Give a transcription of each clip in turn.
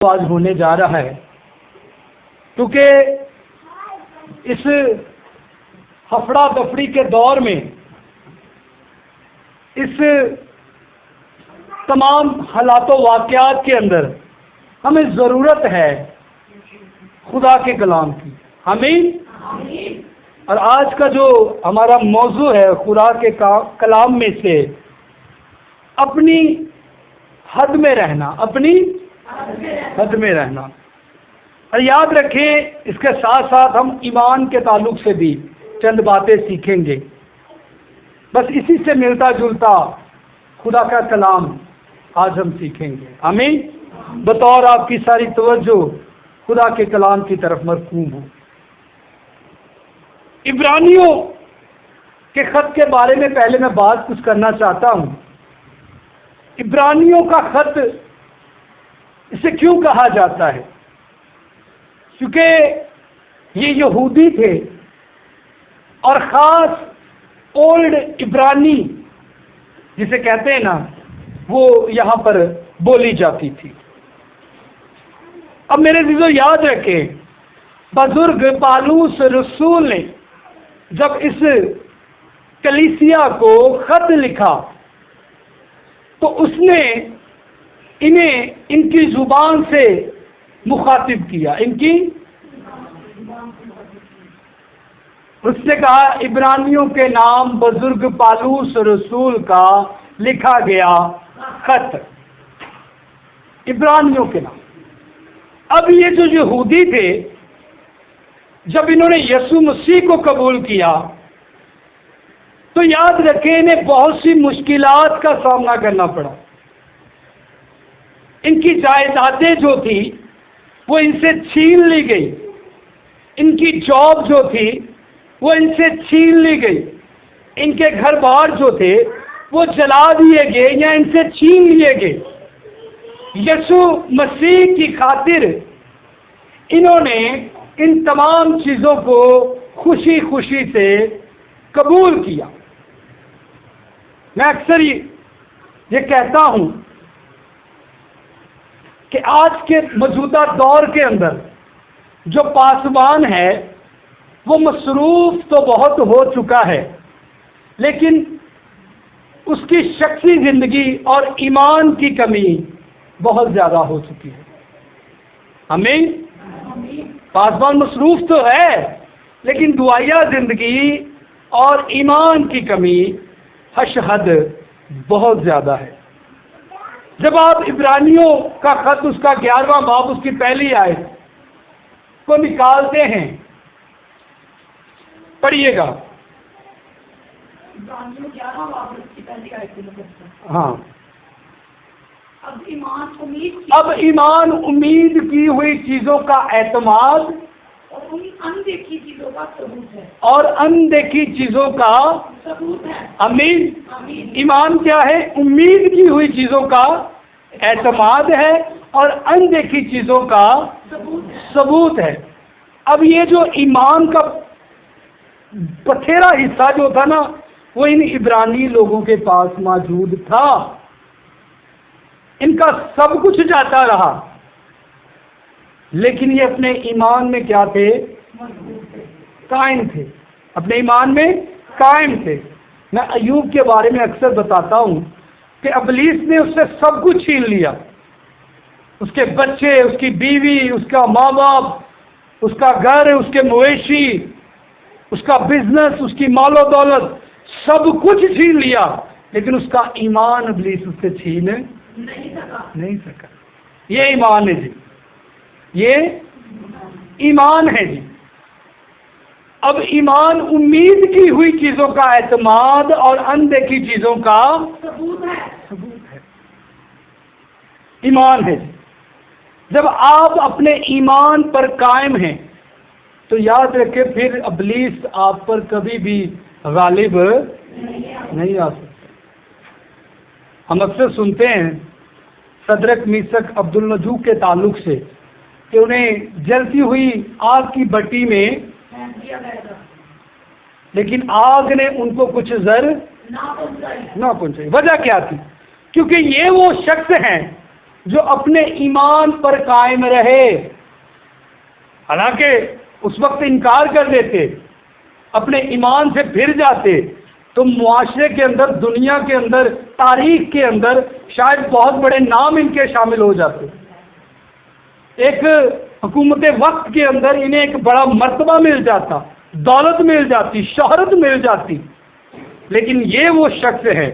آج ہونے جا رہا ہے، کیونکہ اس ہفڑا دفڑی کے دور میں اس تمام حالات و واقعات کے اندر ہمیں ضرورت ہے خدا کے کلام کی. آمین. اور آج کا جو ہمارا موضوع ہے خدا کے کلام میں سے اپنی حد میں رہنا، اپنی حد میں رہنا. اور یاد رکھیں اس کے ساتھ ساتھ ہم ایمان کے تعلق سے بھی چند باتیں سیکھیں گے. بس اسی سے ملتا جلتا خدا کا کلام آج ہم سیکھیں گے. آمین. بطور آپ کی ساری توجہ خدا کے کلام کی طرف مرکوز ہو. عبرانیوں کے خط کے بارے میں پہلے میں بات کچھ کرنا چاہتا ہوں. عبرانیوں کا خط اسے کیوں کہا جاتا ہے؟ کیونکہ یہ یہودی تھے اور خاص اولڈ عبرانی جسے کہتے ہیں نا، وہ یہاں پر بولی جاتی تھی. اب میرے عزیزو یاد رکھیں، بزرگ پالوس رسول نے جب اس کلیسیا کو خط لکھا تو اس نے انہیں ان کی زبان سے مخاطب کیا. ان کی اس نے کہا عبرانیوں کے نام بزرگ پالوس رسول کا لکھا گیا خط، عبرانیوں کے نام. اب یہ جو یہودی تھے، جب انہوں نے یسوع مسیح کو قبول کیا تو یاد رکھیں انہیں بہت سی مشکلات کا سامنا کرنا پڑا. ان کی جائیدادیں جو تھی وہ ان سے چھین لی گئی، ان کی جاب جو تھی وہ ان سے چھین لی گئی، ان کے گھر بار جو تھے وہ جلا دیے گئے یا ان سے چھین لیے گئے. یسوع مسیح کی خاطر انہوں نے ان تمام چیزوں کو خوشی خوشی سے قبول کیا. میں اکثر یہ کہتا ہوں کہ آج کے موجودہ دور کے اندر جو پاسبان ہے وہ مصروف تو بہت ہو چکا ہے، لیکن اس کی شخصی زندگی اور ایمان کی کمی بہت زیادہ ہو چکی ہے. ہمیں پاسبان مصروف تو ہے، لیکن دعائیہ زندگی اور ایمان کی کمی حد بہت زیادہ ہے. جب آپ عبرانیوں کا خط اس کا 11واں باب اس کی پہلی آیت کو نکالتے ہیں، پڑھیے گا. ہاں. اب ایمان امید کی ہوئی چیزوں کا اعتماد اور اندیکھی چیزوں کا ثبوت ہے. اور اندیکھی چیزوں کا ثبوت ہے. آمین. ایمان کیا ہے؟ امید کی ہوئی چیزوں کا اعتماد ہے اور اندیکھی چیزوں کا ثبوت ہے. اب یہ جو ایمان کا بتھیرا حصہ جو تھا نا، وہ ان عبرانی لوگوں کے پاس موجود تھا. ان کا سب کچھ جاتا رہا، لیکن یہ اپنے ایمان میں کیا تھے؟ قائم تھے. اپنے ایمان میں قائم تھے. میں ایوب کے بارے میں اکثر بتاتا ہوں کہ ابلیس نے اس سے سب کچھ چھین لیا. اس کے بچے، اس کی بیوی، اس کا ماں باپ، اس کا گھر، اس کے مویشی، اس کا بزنس، اس کی مال و دولت، سب کچھ چھین لیا، لیکن اس کا ایمان ابلیس اس سے چھین نہیں سکا. یہ ایمان ہے جی، یہ ایمان ہے جی. اب ایمان امید کی ہوئی چیزوں کا اعتماد اور اندیکھی چیزوں کا ثبوت ہے. ایمان ہے جی. جب آپ اپنے ایمان پر قائم ہیں تو یاد رکھیں پھر ابلیس آپ پر کبھی بھی غالب نہیں آ سکتا. ہم اکثر سنتے ہیں صدرک میثق عبدالنجو کے تعلق سے کہ انہیں جلتی ہوئی آگ کی بٹی میں، لیکن آگ نے ان کو کچھ زر نہ پہنچائی. وجہ کیا تھی؟ کیونکہ یہ وہ شخص ہیں جو اپنے ایمان پر قائم رہے، حالانکہ اس وقت انکار کر دیتے، اپنے ایمان سے پھر جاتے تو معاشرے کے اندر، دنیا کے اندر، تاریخ کے اندر شاید بہت بڑے نام ان کے شامل ہو جاتے، ایک حکومت وقت کے اندر انہیں ایک بڑا مرتبہ مل جاتا، دولت مل جاتی، شہرت مل جاتی. لیکن یہ وہ شخص ہے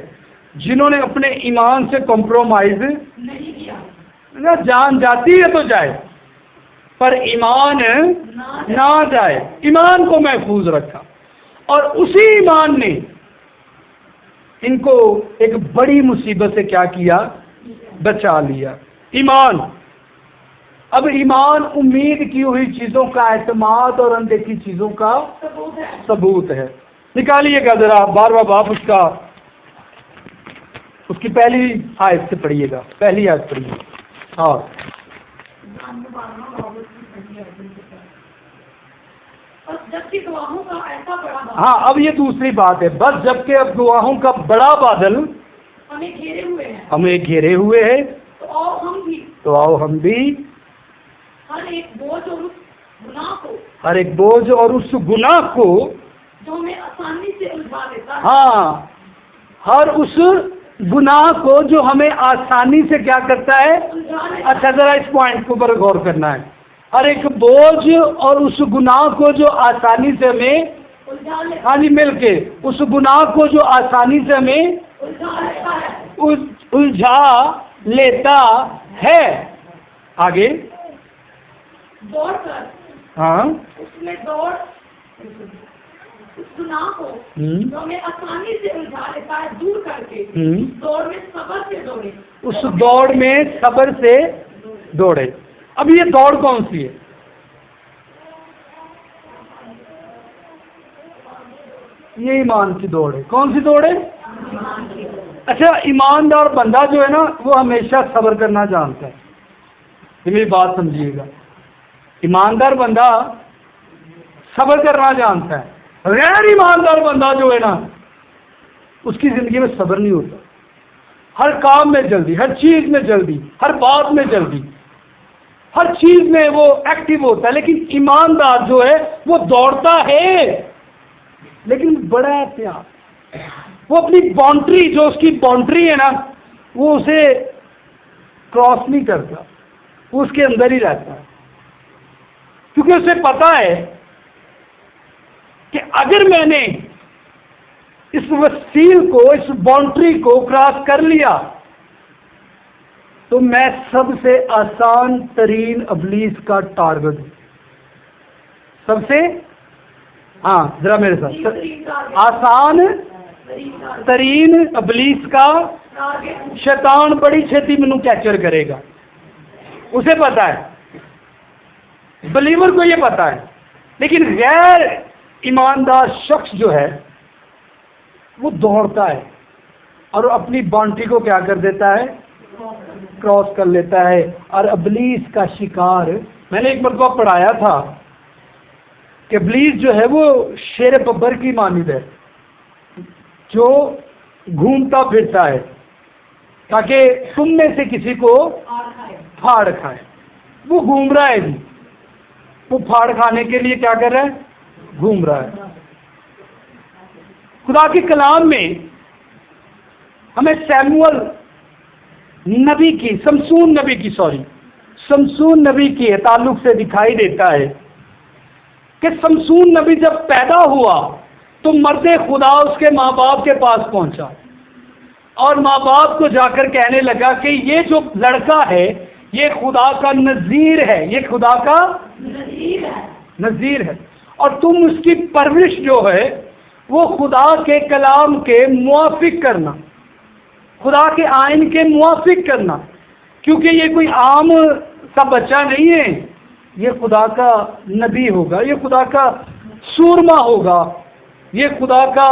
جنہوں نے اپنے ایمان سے کمپرومائز نہیں کیا. جان جاتی ہے تو جائے، پر ایمان نہ جائے، ایمان کو محفوظ رکھا. اور اسی ایمان نے ان کو ایک بڑی مصیبت سے کیا کیا؟ بچا لیا. ایمان. اب ایمان امید کی ہوئی چیزوں کا اعتماد اور اندیکھی چیزوں کا ثبوت ہے. نکالیے گا ذرا 12واں باب اس کی پہلی آیت سے پڑھیے گا، پہلی آیت پڑھیے. اور ہاں اب یہ دوسری بات ہے. بس جبکہ اب گواہوں کا بڑا بادل ہمیں گھیرے ہوئے ہے، تو آؤ ہم بھی ہر ایک بوجھ اور اس گناہ کو جو ہمیں آسانی سے الجھا دیتا ہے. ہاں، ہر اس گناہ کو جو ہمیں آسانی سے کیا کرتا ہے. اچھا ذرا اس پوائنٹ کے اوپر غور کرنا ہے. ہر ایک بوجھ اور اس گناہ کو جو آسانی سے ہمیں، ہاں جی مل کے، اس گناہ کو جو آسانی سے ہمیں الجھا لیتا ہے. آگے دوڑ کر، ہاں اس میں دوڑ اس گناہ کو جو ہمیں آسانی سے الجھا لیتا ہے دور کر کے دوڑ میں صبر سے دوڑے. اس دوڑ میں صبر سے دوڑے. اب یہ دوڑ کون سی ہے؟ یہ ایمان کی دوڑ ہے. کون سی دوڑ ہے؟ اچھا، ایماندار بندہ جو ہے نا وہ ہمیشہ صبر کرنا جانتا ہے. میری بات سمجھیے گا، ایماندار بندہ صبر کرنا جانتا ہے. غیر ایماندار بندہ جو ہے نا اس کی زندگی میں صبر نہیں ہوتا. ہر کام میں جلدی، ہر چیز میں جلدی، ہر بات میں جلدی، ہر چیز میں وہ ایکٹیو ہوتا ہے. لیکن ایماندار جو ہے وہ دوڑتا ہے لیکن بڑا احتیاط. وہ اپنی باؤنڈری، جو اس کی باؤنڈری ہے نا، وہ اسے کراس نہیں کرتا، وہ اس کے اندر ہی رہتا ہے. کیونکہ اسے پتا ہے کہ اگر میں نے اس وسیل کو، اس باؤنڈری کو کراس کر لیا تو میں سب سے آسان ترین ابلیس کا ٹارگٹ ہوں. سب سے، ہاں ذرا میرے ساتھ، آسان ترین ابلیس کا شیطان بڑی چھتی مینوں کیپچر کرے گا. اسے پتا ہے، بلیور کو یہ پتا ہے. لیکن غیر ایماندار شخص جو ہے وہ دوڑتا ہے اور اپنی باؤنڈری کو کیا کر دیتا ہے؟ کراس کر لیتا ہے اور ابلیس کا شکار. میں نے ایک مرتبہ پڑھایا تھا کہ ابلیس جو ہے وہ شیر ببر کی مانند ہے جو گھومتا پھرتا ہے تاکہ تم میں سے کسی کو پھاڑ کھائے. وہ گھوم رہا ہے جی، وہ پھاڑ کھانے کے لیے کیا کر رہا ہے؟ گھوم رہا ہے. خدا کے کلام میں ہمیں سیموئل نبی کی، سمسون نبی کے تعلق سے دکھائی دیتا ہے کہ سمسون نبی جب پیدا ہوا تو مرد خدا اس کے ماں باپ کے پاس پہنچا اور ماں باپ کو جا کر کہنے لگا کہ یہ جو لڑکا ہے یہ خدا کا نذیر ہے، یہ خدا کا نذیر ہے، اور تم اس کی پرورش جو ہے وہ خدا کے کلام کے موافق کرنا، خدا کے آئین کے موافق کرنا، کیونکہ یہ کوئی عام سا بچہ نہیں ہے، یہ خدا کا نبی ہوگا، یہ خدا کا سورما ہوگا، یہ خدا کا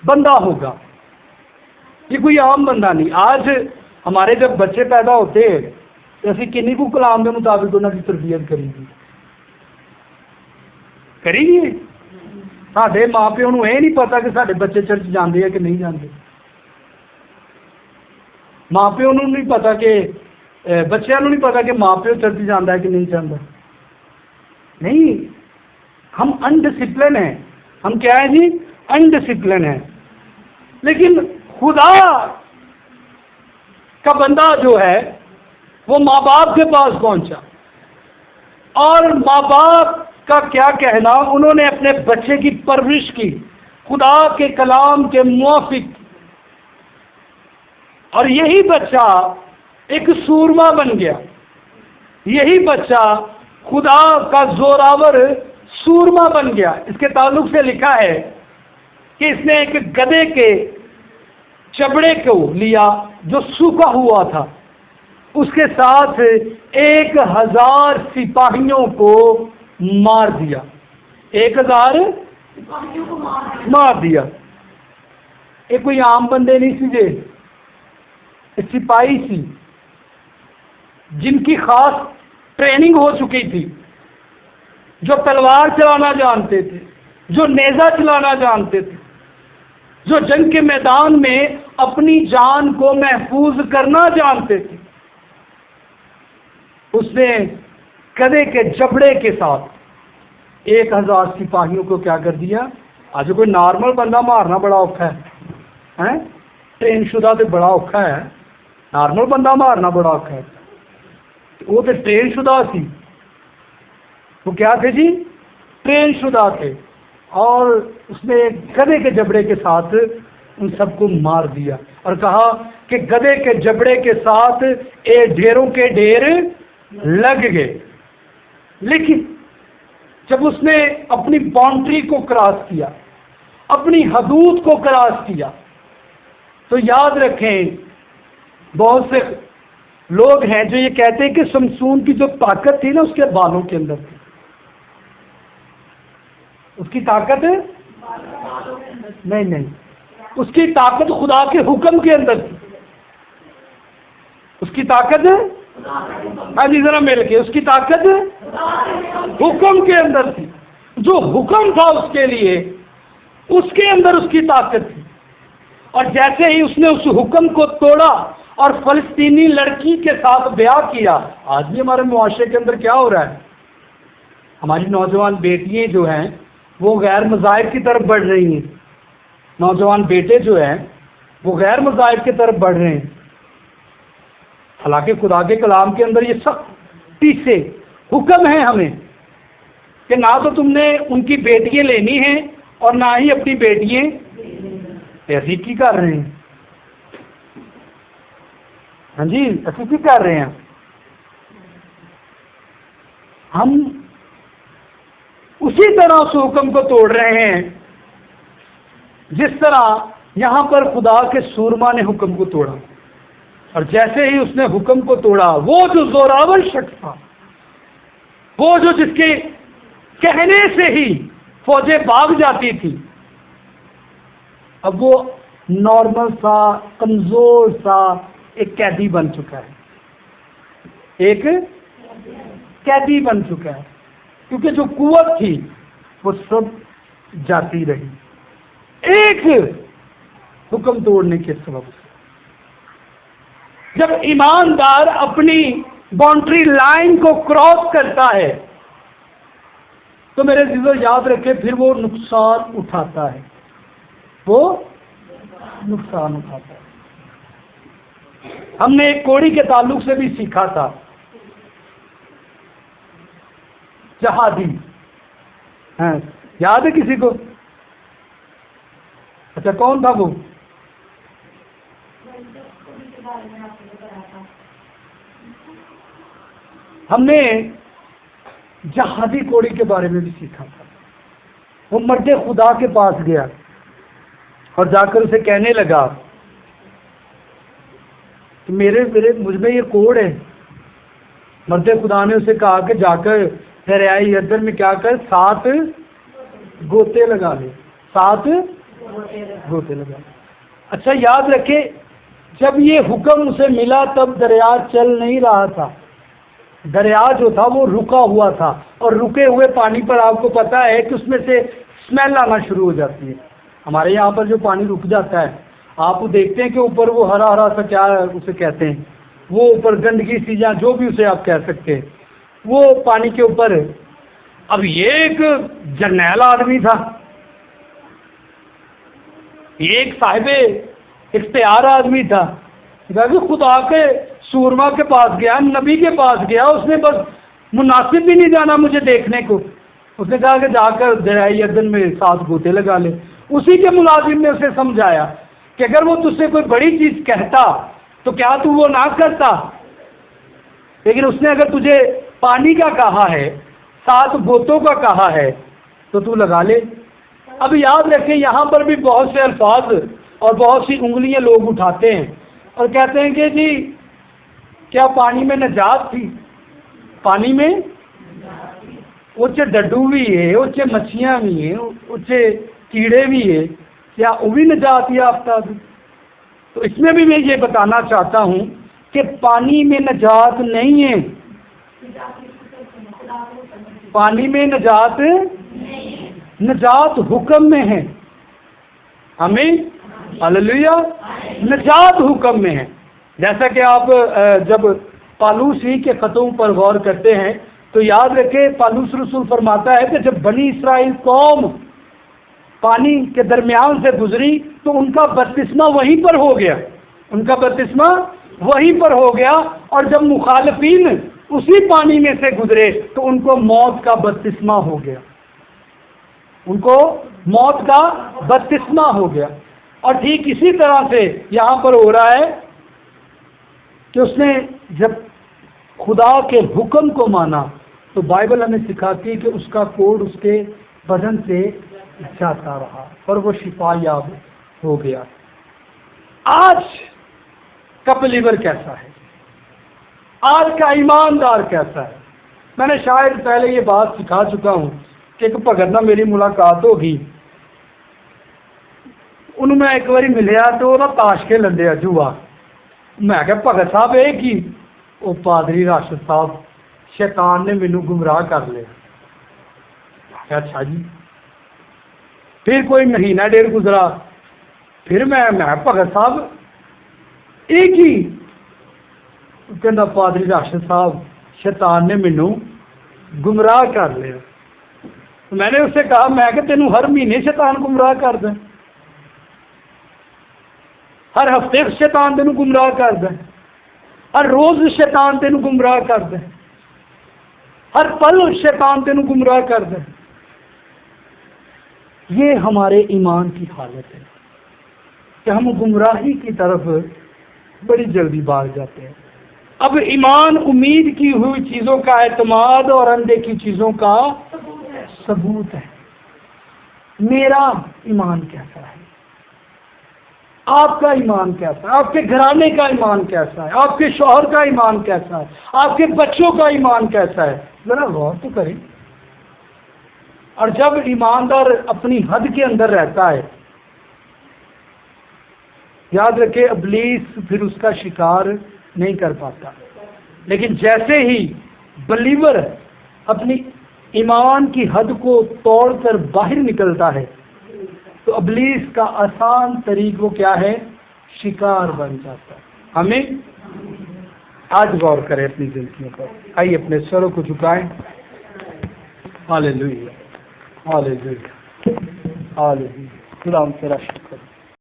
بندہ ہوگا، یہ کوئی عام بندہ نہیں. آج ہمارے جب بچے پیدا ہوتے ہیں تو اسی کنی کو کلام کے مطابق انہوں کی تربیت کری گی. ساڈے ماں پیو نوں یہ نہیں پتا کہ ساڈے بچے چرچ جاندے ہیں کہ نہیں جاندے. ماں پیو نوں نہیں پتا کہ بچوں کو نہیں پتا کہ ماں پیو چرچ جانا ہے کہ نہیں جانا. نہیں، ہم انڈسپلن ہیں. ہم کیا ہیں جی؟ انڈسپلن ہیں. لیکن خدا کا بندہ جو ہے وہ ماں باپ کے پاس پہنچا، اور ماں باپ کا کیا کہنا، انہوں نے اپنے بچے کی پرورش کی خدا کے کلام کے موافق، اور یہی بچہ ایک سورما بن گیا. یہی بچہ خدا کا زوراور سورما بن گیا. اس کے تعلق سے لکھا ہے کہ اس نے ایک گدھے کے چمڑے کو لیا جو سوکھا ہوا تھا، اس کے ساتھ 1000 سپاہیوں کو مار دیا. 1000 مار دیا. یہ کوئی عام بندے نہیں سی، یہ سپاہی سی جن کی خاص ٹریننگ ہو چکی تھی، جو تلوار چلانا جانتے تھے، جو نیزہ چلانا جانتے تھے، جو جنگ کے میدان میں اپنی جان کو محفوظ کرنا جانتے تھے. اس نے گدھے کے جبڑے کے ساتھ 1000 سپاہیوں کو کیا کر دیا. آج کوئی نارمل بندہ مارنا بڑا اوکھا ہے، ٹرین شدہ تو بڑا اوکھا ہے. نارمل بندہ مارنا بڑا اوکھا ہے. وہ تو ٹرین شدہ تھی. وہ کیا تھے جی؟ ٹرین شدہ تھے. اور اس نے گدھے کے جبڑے کے ساتھ ان سب کو مار دیا اور کہا کہ گدھے کے جبڑے کے ساتھ ڈھیروں کے ڈھیر لگ گئے. لیکن جب اس نے اپنی باؤنڈری کو کراس کیا، اپنی حدود کو کراس کیا، تو یاد رکھیں بہت سے لوگ ہیں جو یہ کہتے ہیں کہ سمسون کی جو طاقت تھی نا اس کے بالوں کے اندر تھی. اس کی طاقت نہیں، اس کی طاقت خدا کے حکم کے اندر تھی. اس کی طاقت، ہاں جی ذرا مل کے، اس کی طاقت حکم کے اندر تھی. جو حکم تھا اس کے لیے، اس کے اندر اس کی طاقت تھی. اور جیسے ہی اس نے اس حکم کو توڑا اور فلسطینی لڑکی کے ساتھ بیاہ کیا. آج بھی ہمارے معاشرے کے اندر کیا ہو رہا ہے؟ ہماری نوجوان بیٹیاں جو ہیں وہ غیر مذاہب کی طرف بڑھ رہی ہیں. نوجوان بیٹے جو ہیں وہ غیر مذاہب کی طرف بڑھ رہے ہیں. حالانکہ خدا کے کلام کے اندر یہ سختی سے حکم ہے ہمیں کہ نہ تو تم نے ان کی بیٹیاں لینی ہیں اور نہ ہی اپنی بیٹیاں عقیقی کر رہے ہیں. ہاں جی عقیقی کر رہے ہیں. ہم اسی طرح اس حکم کو توڑ رہے ہیں جس طرح یہاں پر خدا کے سورما نے حکم کو توڑا. اور جیسے ہی اس نے حکم کو توڑا، وہ جو زوراور شخص تھا، وہ جو جس کے کہنے سے ہی فوجیں بھاگ جاتی تھی، اب وہ نارمل سا کمزور سا ایک قیدی بن چکا ہے. ایک قیدی بن چکا ہے، کیونکہ جو قوت تھی وہ سب جاتی رہی ایک حکم توڑنے کے سبب سے. جب ایماندار اپنی باؤنڈری لائن کو کراس کرتا ہے تو میرے عزیزو یاد رکھے پھر وہ نقصان اٹھاتا ہے. وہ نقصان اٹھاتا ہے. ہم نے ایک کوڑی کے تعلق سے بھی سیکھا تھا. جہادی، ہاں یاد ہے کسی کو؟ اچھا کون تھا وہ؟ ہم نے جہادی کوڑی کے بارے میں بھی سیکھا تھا. وہ مرد خدا کے پاس گیا اور جا کر اسے کہنے لگا کہ مجھ میں یہ کوڑ ہے. مرد خدا نے اسے کہا کہ جا کر دریائے اردن میں کیا کر 7 گوتے لگا لے. 7 گوتے لگا لے. اچھا یاد رکھے جب یہ حکم اسے ملا تب دریا چل نہیں رہا تھا. دریا جو تھا وہ رکا ہوا تھا، اور رکے ہوئے پانی پر آپ کو پتا ہے کہ اس میں سے اسمیل آنا شروع ہو جاتی ہے. ہمارے یہاں پر جو پانی رک جاتا ہے آپ دیکھتے ہیں کہ اوپر وہ ہرا ہرا سا کیا اسے کہتے ہیں وہ اوپر گندگی سی یا جو بھی اسے آپ کہہ سکتے ہیں، وہ پانی کے اوپر. اب یہ ایک جرنیل آدمی تھا، یہ ایک صاحب اختیار آدمی تھا، کہ خدا کے سورما کے پاس گیا، نبی کے پاس گیا، اس نے بس مناسب بھی نہیں جانا مجھے دیکھنے کو. اس نے کہا کہ جا کر دریائے اردن میں 7 گوتے لگا لے. اسی کے ملازم نے اسے سمجھایا کہ اگر وہ تجھ سے کوئی بڑی چیز کہتا تو کیا تو وہ نہ کرتا، لیکن اس نے اگر تجھے پانی کا کہا ہے، 7 گوتوں کا کہا ہے، تو تو لگا لے. اب یاد رکھیں یہاں پر بھی بہت سے الفاظ اور بہت سی انگلیاں لوگ اٹھاتے ہیں اور کہتے ہیں کہ جی کیا پانی میں نجات تھی؟ پانی میں اچھے ڈڈو بھی ہے، اچھے مچھیاں بھی ہیں، اچھے کیڑے بھی ہیں، کیا وہ بھی نجات یافتہ تھی؟ تو اس میں بھی میں یہ بتانا چاہتا ہوں کہ پانی میں نجات نہیں ہے، پانی میں نجات حکم میں ہے. ہمیں ہلیلویا، نجات حکم میں ہے. جیسا کہ آپ جب پالوس ہی کے خطوں پر غور کرتے ہیں تو یاد رکھے پالوس رسول فرماتا ہے کہ جب بنی اسرائیل قوم پانی کے درمیان سے گزری تو ان کا بپتسمہ وہیں پر ہو گیا، ان کا بپتسمہ وہیں پر ہو گیا، اور جب مخالفین اسی پانی میں سے گزرے تو ان کو موت کا بپتسمہ ہو گیا، ان کو موت کا بپتسمہ ہو گیا. اور ٹھیک اسی طرح سے یہاں پر ہو رہا ہے کہ اس نے جب خدا کے حکم کو مانا تو بائبل ہمیں سکھاتی ہے کہ اس کا کوڑ اس کے بدن سے جاتا رہا اور وہ شفا یاب ہو گیا. آج کا بلیور کیسا ہے؟ آج کا ایماندار کیسا ہے؟ میں نے شاید پہلے یہ بات سکھا چکا ہوں کہ ایک بھگت نہ میری ملاقات ہوگی، انہوں میں ایک باری ملیا تو وہ تاش کے لندے جوا. میں کہ بھگت صاحب ایک ہی وہ پادری راشد صاحب شیطان نے مینوں گمراہ کر لیا. اچھا جی. پھر کوئی مہینہ 1.5 گزرا، پھر میں بھگت صاحب ایک ہی کہنا پادری راشد صاحب شیطان نے مینوں گمراہ کر لیا. میں نے اس سے کہا میں کہ تینوں ہر مہینے شیطان گمراہ کر دیں، ہر ہفتے شیطان تینوں گمراہ کر دیں، ہر روز شیطان تینوں گمراہ کر دیں، ہر پل شیطان تینوں گمراہ کر دیں. یہ ہمارے ایمان کی حالت ہے کہ ہم گمراہی کی طرف بڑی جلدی بھاگ جاتے ہیں. اب ایمان امید کی ہوئی چیزوں کا اعتماد اور اندیکھی چیزوں کا ثبوت ہے. میرا ایمان کیسا ہے؟ آپ کا ایمان کیسا ہے؟ آپ کے گھرانے کا ایمان کیسا ہے؟ آپ کے شوہر کا ایمان کیسا ہے؟ آپ کے بچوں کا ایمان کیسا ہے؟ ذرا غور تو کریں. اور جب ایماندار اپنی حد کے اندر رہتا ہے، یاد رکھے ابلیس پھر اس کا شکار نہیں کر پاتا. لیکن جیسے ہی بلیور اپنی ایمان کی حد کو توڑ کر باہر نکلتا ہے تو ابلیس کا آسان طریق وہ کیا ہے؟ شکار بن جاتا ہے. ہمیں آج غور کریں اپنی زندگیوں پر. آئیے اپنے سروں کو جھکائیں. ہاللیلویا، ہاللیلویا، ہاللیلویا. خدا ہم تیرا شکر.